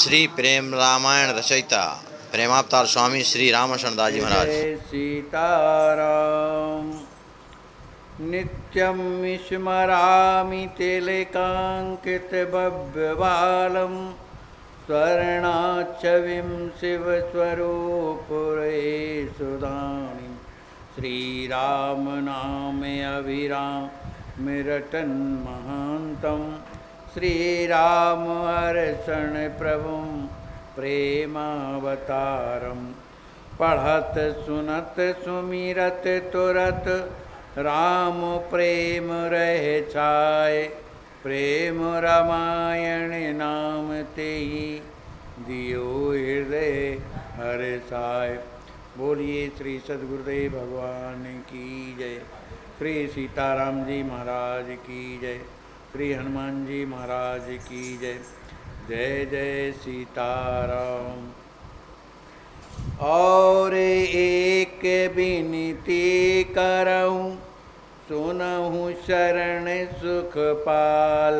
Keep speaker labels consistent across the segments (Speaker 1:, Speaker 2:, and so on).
Speaker 1: श्री प्रेम रामायण रचयिता प्रेमावतार स्वामी श्री रामचंद्रदास जी महाराज।
Speaker 2: जय सीताराम। नित्यं स्मरामि तिलकाङ्कितभव्यबालं स्वर्णाच्छविं शिवस्वरूपुरे सुधानिं श्रीरामनामे अभिरामिरटन् महान्तं श्रीरामहर्षण प्रभुं प्रेमावतारं पढ़त सुनत सुमिरत तुरत राम प्रेम रह छाय। प्रेम रामायण नाम ते ही दियो हृदय हर्षाय। बोलिए श्री सद्गुरुदेव भगवान की जय। श्री सीताराम जी महाराज की जय। श्री हनुमान जी महाराज की जय। जय जय सीताराम। और एक विनती करऊँ सुनहु शरण सुखपाल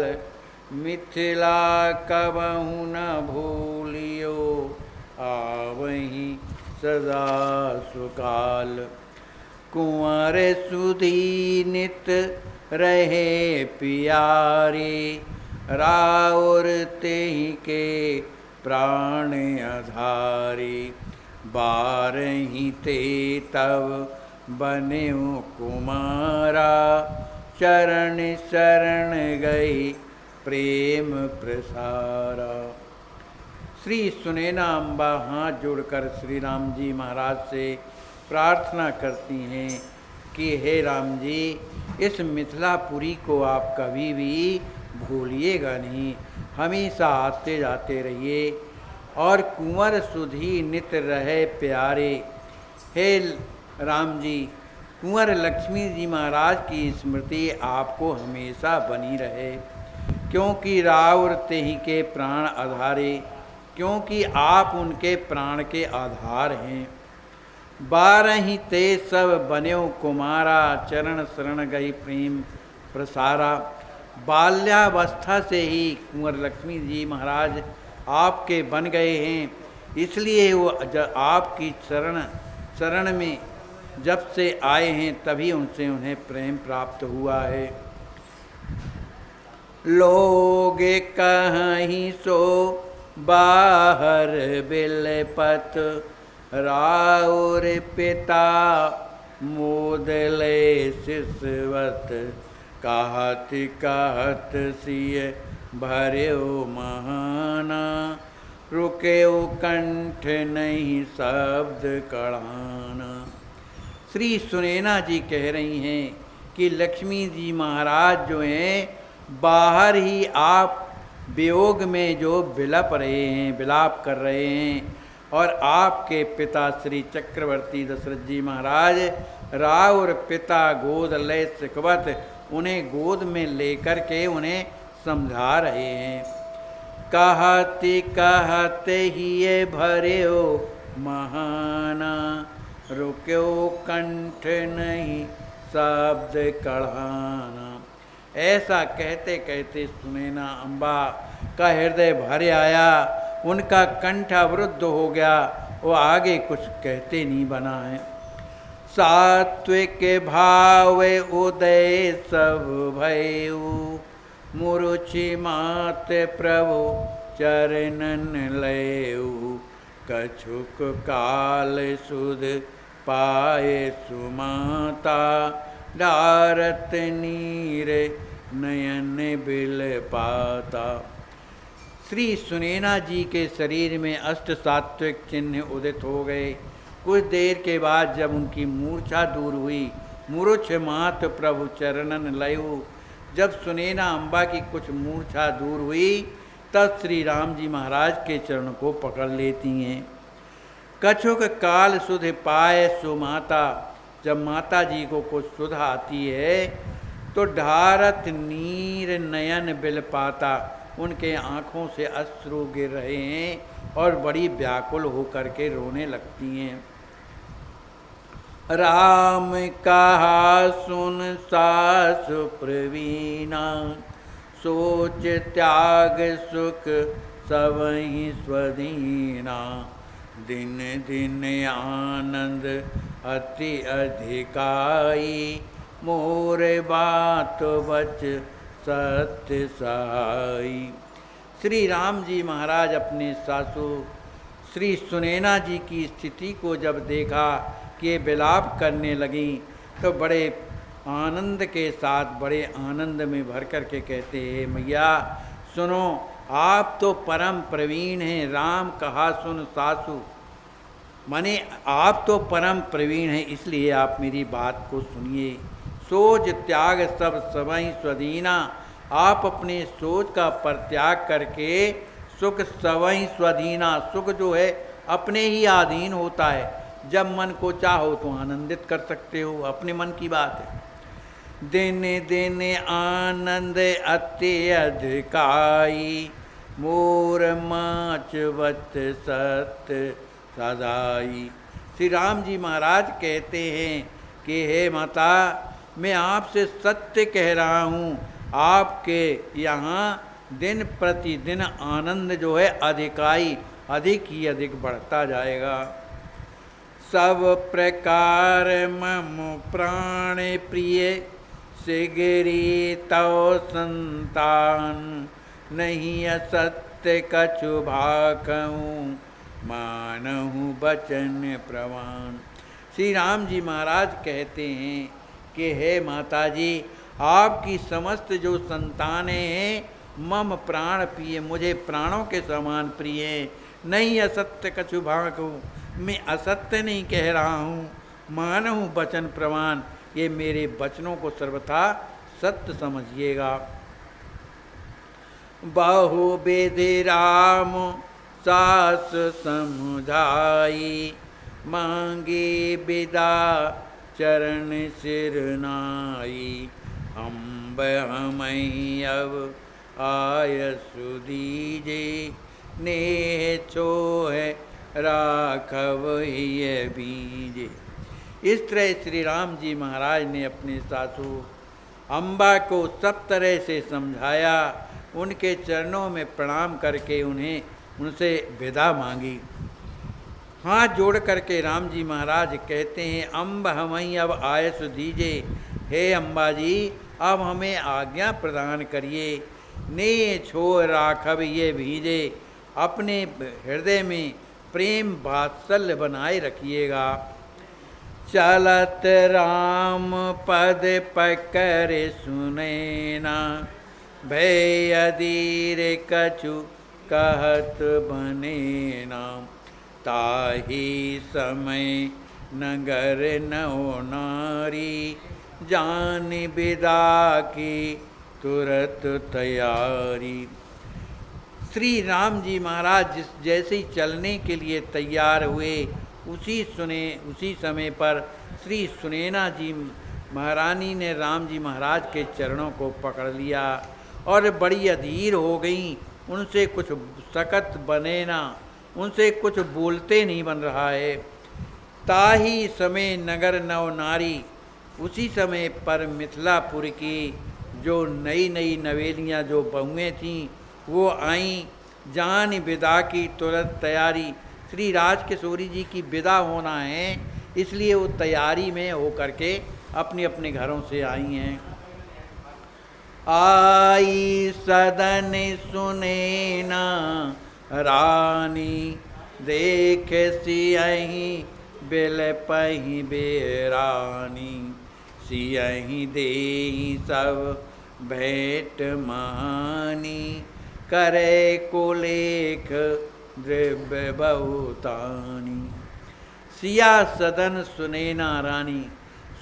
Speaker 2: मिथिला कबहु न भूलियो आवहीं सदा सुकाल। कुंवर सुधी नित रहे प्यारे राउर तेहि के प्राण आधारे। बारही ते तब बन्यो कुमारा चरण शरण गई प्रेम प्रसारा। श्री सुनैना अम्बा हाथ जोड़कर श्री राम जी महाराज से प्रार्थना करती हैं कि हे राम जी, इस मिथिलापुरी को आप कभी भी भूलिएगा नहीं, हमेशा आते जाते रहिए। और कुंवर सुधी नित रहे प्यारे। हे राम जी, कुंवर लक्ष्मी जी महाराज की स्मृति आपको हमेशा बनी रहे, क्योंकि राउर तेहि के प्राण आधारे, क्योंकि आप उनके प्राण के आधार हैं। बारही ते सब बन्यो कुमारा चरण शरण गई प्रेम प्रसारा। बाल्यावस्था से ही कुंवर लक्ष्मी जी महाराज आपके बन गए हैं, इसलिए वो आपकी शरण में जब से आए हैं तभी उनसे उन्हें प्रेम प्राप्त हुआ है। लोग कहीं सो बाहर बिलपत राउर पिता मोदले शिशवत। कहत कहत सिय भर्यो महाना रुकेओ कंठ नहीं शब्द कढ़ाना। श्री सुनैना जी कह रही हैं कि लक्ष्मी जी महाराज जो हैं बाहर ही आप वियोग में जो विलप रहे हैं, विलाप कर रहे हैं, और आपके पिता श्री चक्रवर्ती दशरथ जी महाराज राउर पिता गोद लय सिकवत उन्हें गोद में लेकर के उन्हें समझा रहे हैं। कहते कहते ही ये भर्यो महाना रुक्यो कंठ नहीं शब्द कढ़ाना। ऐसा कहते कहते सुनैना अम्बा का हृदय भर आया, उनका कंठ अवरुद्ध हो गया, वो आगे कुछ कहते नहीं बना है। सात्विक भाव उदय सब भयउ मुरुचि मात प्रभु चरणन लयउ। कछुक काल सुध पाए सुमाता डारत नीर नयन बिल पाता। श्री सुनैना जी के शरीर में अष्ट सात्विक चिन्ह उदित हो गए। कुछ देर के बाद जब उनकी मूर्छा दूर हुई, मुरुच मात प्रभु चरणन लयु, जब सुनैना अम्बा की कुछ मूर्छा दूर हुई तब श्री राम जी महाराज के चरण को पकड़ लेती हैं। कछुक काल सुध पाए सुमाता, जब माता जी को कुछ सुध आती है तो ढारत नीर नयन बिल पाता, उनके आँखों से अश्रु गिर रहे हैं और बड़ी व्याकुल होकर के रोने लगती हैं। राम कहा सुन सासु प्रवीणा, सोच त्याग सुख सबहि स्वदीना। दिन दिन आनंद अति अधिकाई, मोर बात बच सत्य सहाई। श्री राम जी महाराज अपने सासू श्री सुनैना जी की स्थिति को जब देखा कि ये विलाप करने लगी, तो बड़े आनंद के साथ, बड़े आनंद में भर कर के कहते हैं, मैया सुनो, आप तो परम प्रवीण हैं। राम कहा सुन सासू, माने आप तो परम प्रवीण हैं, इसलिए आप मेरी बात को सुनिए। सोच त्याग सब सबहि स्वदीना, आप अपने सोच का परित्याग करके सुख सबहि स्वदीना, सुख जो है अपने ही अधीन होता है। जब मन को चाहो तो आनंदित कर सकते हो, अपने मन की बात है। दिन दिन आनंद अति अधिकाई, मोर माच वत सत्य सदाई। श्री राम जी महाराज कहते हैं कि हे माता, मैं आपसे सत्य कह रहा हूँ, आपके यहाँ दिन प्रतिदिन आनंद जो है अधिकाई, अधिक ही अधिक बढ़ता जाएगा। सब प्रकार मम प्राण प्रिय, शीघ्री तव संतान। नहीं असत्य कछु भाखऊँ, मानहु बचन प्रमाण। श्री राम जी महाराज कहते हैं कि हे माता जी, आपकी समस्त जो संतानें हैं, मम प्राण प्रिय, मुझे प्राणों के समान प्रिय हैं। नहीं असत्य कछु भाखऊँ, मैं असत्य नहीं कह रहा हूँ। मानहु बचन प्रमाण, ये मेरे वचनों को सर्वथा सत्य समझिएगा। बहुविधि राम सास समुझाई, मांगे बिदा चरण सिर नाई। अम्ब हमहि अब आयसु दीजे, नेह छोह राखव हिय बीजे। इस तरह श्री राम जी महाराज ने अपने सासू अम्बा को सब तरह से समझाया, उनके चरणों में प्रणाम करके उनसे विदा मांगी। हाथ जोड़ करके राम जी महाराज कहते हैं, अम्ब हमहि अब आयसु दीजे, हे अम्बा जी अब हमें आज्ञा प्रदान करिए। ने छोड़ राखब ये भीजे, अपने हृदय में प्रेम वात्सल्य बनाए रखिएगा। चलत राम पद पकड़ सुनैना, भय अधीर कछु कहत बनेना। ताहि समय नगर नौ नारी, जान बिदा की तुरत तैयारी। श्री राम जी महाराज जैसे ही चलने के लिए तैयार हुए, उसी समय पर श्री सुनैना जी महारानी ने राम जी महाराज के चरणों को पकड़ लिया और बड़ी अधीर हो गई। उनसे कुछ सकत बने ना, उनसे कुछ बोलते नहीं बन रहा है। ताही समय नगर नव नारी, उसी समय पर मिथिलापुर की जो नई नई नवेलियाँ जो बहुएँ थीं वो आईं। जान विदा की तुरंत तैयारी, श्री राजकिशोरी जी की विदा होना है, इसलिए वो तैयारी में हो करके अपने अपने घरों से आई हैं। आई सदन सुनैना रानी, देख सियहि बिलपहि बेरानी। सियहि देहि सब भेंट महानी, करे को लेख द्रव्य बहुतानी। सिया सदन सुनैना रानी,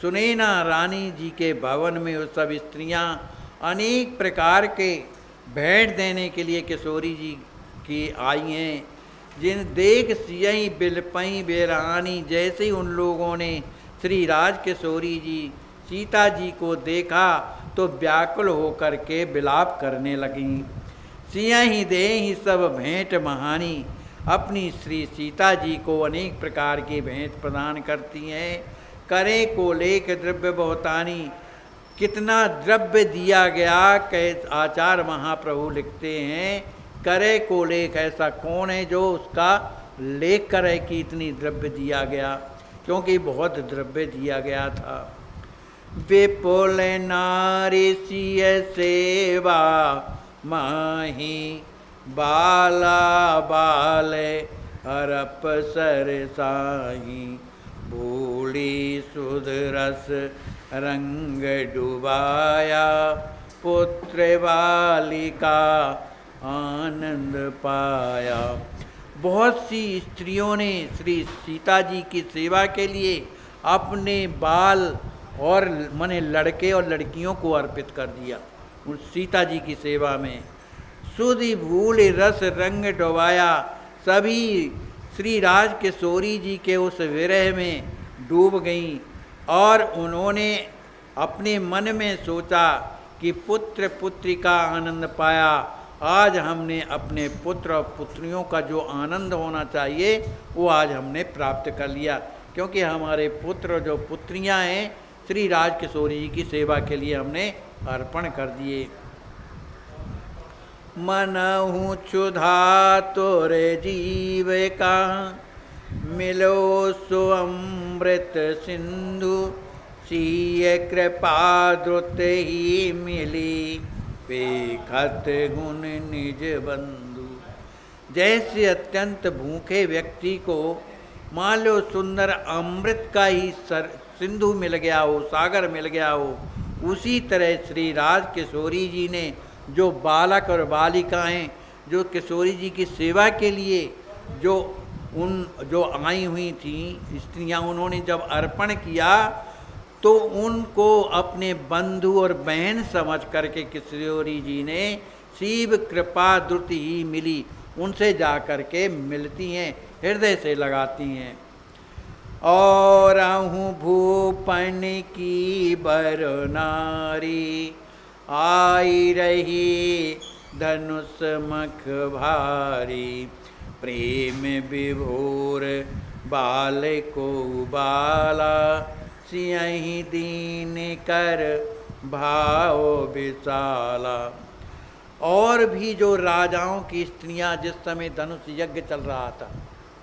Speaker 2: सुनैना रानी जी के भवन में वो सब स्त्रियां अनेक प्रकार के भेंट देने के लिए किशोरी जी की आई हैं। जिन देख सियहि बिलपहि बेरानी, जैसे ही उन लोगों ने श्री राजकिशोरी जी सीता जी को देखा तो व्याकुल होकर के विलाप करने लगीं। सियहि देहि सब भेंट महानी, अपनी श्री सीता जी को अनेक प्रकार की भेंट प्रदान करती हैं। करे को लेख द्रव्य बहुतानी, कितना द्रव्य दिया गया। आचार्य महाप्रभु लिखते हैं करे को लेख, ऐसा कौन है जो उसका लेख करे कि इतनी द्रव्य दिया गया, क्योंकि बहुत द्रव्य दिया गया था। विपुल नारी सिय सेवा माही, बाला बाले हरप सर साही, भूली सुध रस रंग डुबाया, पुत्र बालिका आनंद पाया। बहुत सी स्त्रियों ने श्री सीता जी की सेवा के लिए अपने बाल और माने लड़के और लड़कियों को अर्पित कर दिया उस सीता जी की सेवा में। सुधि भूल रस रंग डुबाया, सभी श्री राज किशोरी जी के उस विरह में डूब गईं और उन्होंने अपने मन में सोचा कि पुत्र पुत्री का आनंद पाया। आज हमने अपने पुत्र और पुत्रियों का जो आनंद होना चाहिए वो आज हमने प्राप्त कर लिया, क्योंकि हमारे पुत्र जो पुत्रियां हैं श्री राज किशोरी जी की सेवा के लिए हमने अर्पण कर दिए। मनहु क्षुधा तोरे जीव का, मिलो सो अमृत सिंधु, सीय कृपा द्रुत ही मिली, पेखत गुण निज बंधु। जैसे अत्यंत भूखे व्यक्ति को मान लो सुंदर अमृत का ही सिंधु मिल गया हो, सागर मिल गया हो, उसी तरह श्री राज किशोरी जी ने जो बालक और बालिकाएं जो किशोरी जी की सेवा के लिए जो आई हुई थी स्त्रियां, उन्होंने जब अर्पण किया तो उनको अपने बंधु और बहन समझ करके किशोरी जी ने शिव कृपा द्रुत ही मिली, उनसे जा कर के मिलती हैं, हृदय से लगाती हैं। और आहूँ भूपन की बर नारी, आई रही धनुष मख भारी, प्रेम विभोर बाल को बाला, सियहि दीन कर भाव विशाला। और भी जो राजाओं की स्त्रियां, जिस समय धनुष यज्ञ चल रहा था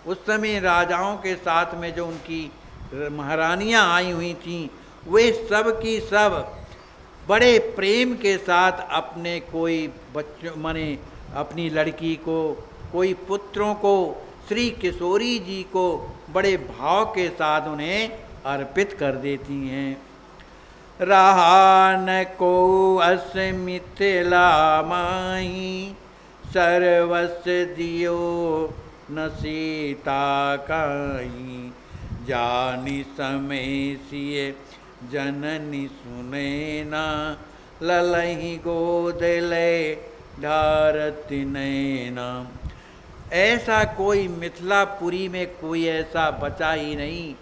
Speaker 2: उस समय राजाओं के साथ में जो उनकी महारानियां आई हुई थीं, वे सब की सब बड़े प्रेम के साथ अपने कोई बच्चों माने अपनी लड़की को, कोई पुत्रों को, श्री किशोरी जी को बड़े भाव के साथ उन्हें अर्पित कर देती हैं। रहा न को अस मिथिला माही, सर्वस्व दियो न सीता काई, जानी समय सिय जननी सुने ना, ललहि गोद ले ढारति नैना। ऐसा कोई मिथिलापुरी में कोई ऐसा बचा ही नहीं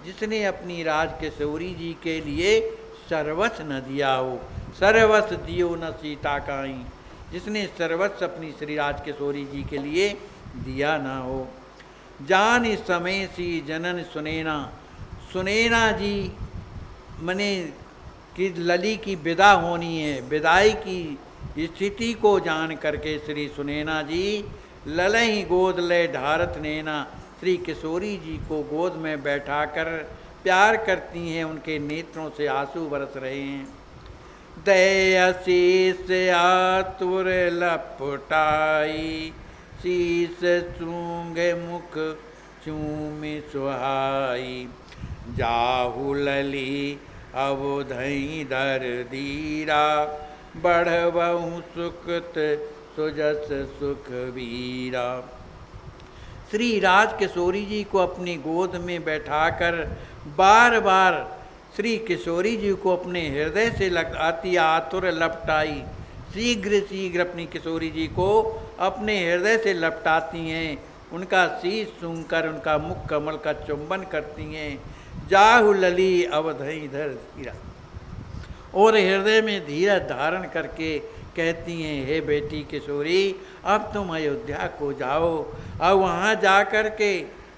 Speaker 2: जिसने अपनी राज किशोरी जी के लिए सर्वस्व न दिया हो। सर्वस्व दियो न सीता काई, जिसने सर्वस्व अपनी श्री राज किशोरी जी के लिए दिया ना हो। जान समय सी जनन सुनैना, सुनैना जी मने कि लली की विदा होनी है, विदाई की स्थिति को जान करके श्री सुनैना जी ललहि गोद ले ढारत नैना, श्री किशोरी जी को गोद में बैठाकर प्यार करती हैं, उनके नेत्रों से आंसू बरस रहे हैं। दया शीस आतुर लपटाई, शीस चूंगे मुख चूमि सुहाई, जाहु लली अवधई दर धीरा, बढ़बहु सुखत सुजस सुख वीरा। श्री राज किशोरी जी को अपनी गोद में बैठाकर बार बार श्री किशोरी जी को अपने हृदय से लगाती आतुर लपटाई, शीघ्र शीघ्र अपनी किशोरी जी को अपने हृदय से लपटाती हैं, उनका शीश सूंघकर उनका मुख कमल का चुंबन करती हैं। जाहु लली अवधई धर धीरा, और हृदय में धीरज धारण करके कहती हैं, हे बेटी किशोरी अब तुम अयोध्या को जाओ, अब वहाँ जा कर के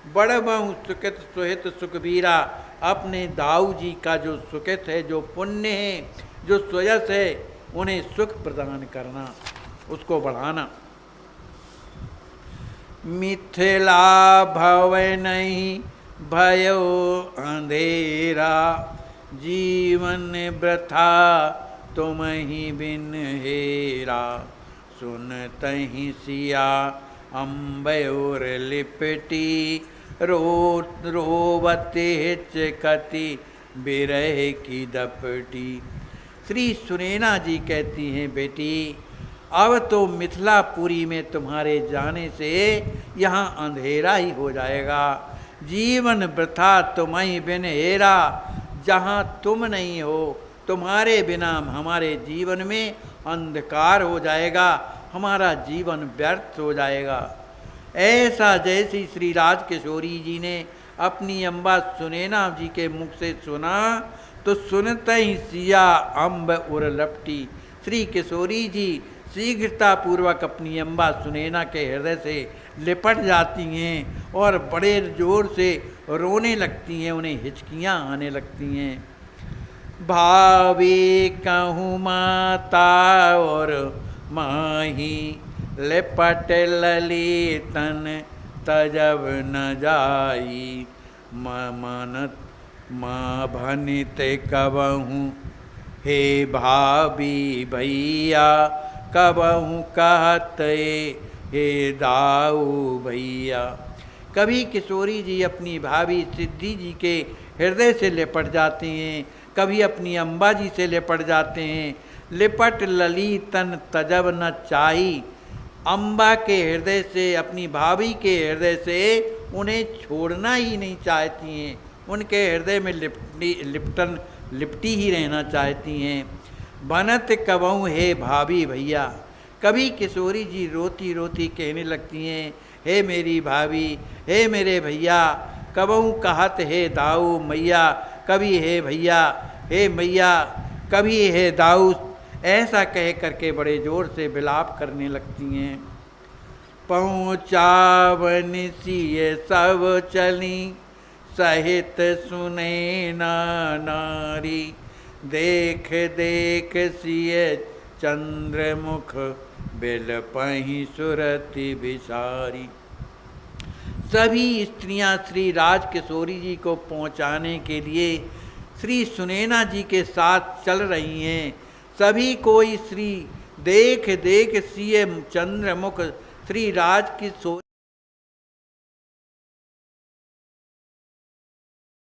Speaker 2: बढ़बहु सुखित सुहित सुखबीरा, अपने दाऊ जी का जो सुखित है, जो पुण्य है, जो सुयस है, उन्हें सुख प्रदान करना, उसको बढ़ाना। मिथिला भव नहीं भयो अंधेरा, जीवन वृथा तुम ही बिन हेरा। सुनतहि सिया अम्बयोर लिपटी, रोवत हिचकती बिरह की दपटी। श्री सुनैना जी कहती हैं, बेटी अब तो मिथिलापुरी में तुम्हारे जाने से यहाँ अंधेरा ही हो जाएगा। जीवन वृथा तुम्हें बिन हेरा, जहाँ तुम नहीं हो तुम्हारे बिना हमारे जीवन में अंधकार हो जाएगा, हमारा जीवन व्यर्थ हो जाएगा। ऐसा जैसी श्री राजकिशोरी जी ने अपनी अम्बा सुनैना जी के मुख से सुना तो सुनते ही सिया अम्ब उर लपटी। श्री किशोरी जी शीघ्रता पूर्वक अपनी अम्बा सुनैना के हृदय से लिपट जाती हैं और बड़े जोर से रोने लगती हैं, उन्हें हिचकियाँ आने लगती हैं। भावी कहूँ माता और माही, लिपट ललितन तजब न जाई। मनत माँ भनित कबहूँ हे भाभी भैया, कबहूँ कहत हे दाऊ भैया। कभी किशोरी जी अपनी भाभी सिद्धि जी के हृदय से लिपट जाती हैं, कभी अपनी अम्बा जी से लिपट जाते हैं। लिपट ललितन तजब न चाही, अम्बा के हृदय से, अपनी भाभी के हृदय से उन्हें छोड़ना ही नहीं चाहती हैं, उनके हृदय में लिपटी ही रहना चाहती हैं। बनत कबहूँ हे भाभी भैया, कभी किशोरी जी रोती रोती कहने लगती हैं, हे मेरी भाभी, हे मेरे भैया। कबहूँ कहत हे दाऊ मैया, कभी हे भैया, हे मैया, कभी हे दाऊ, ऐसा कह करके बड़े जोर से विलाप करने लगती हैं। पहुँचावन सिए सब चली, सहित सुनैना नारी। देख देख सिए चंद्रमुख, बिलपहि सुरति बिसारी। सभी स्त्रियां श्री राजकिशोरी जी को पहुंचाने के लिए श्री सुनैना जी के साथ चल रही हैं। सभी कोई श्री देख देख सिए चंद्रमुख, श्री राजकिशोरी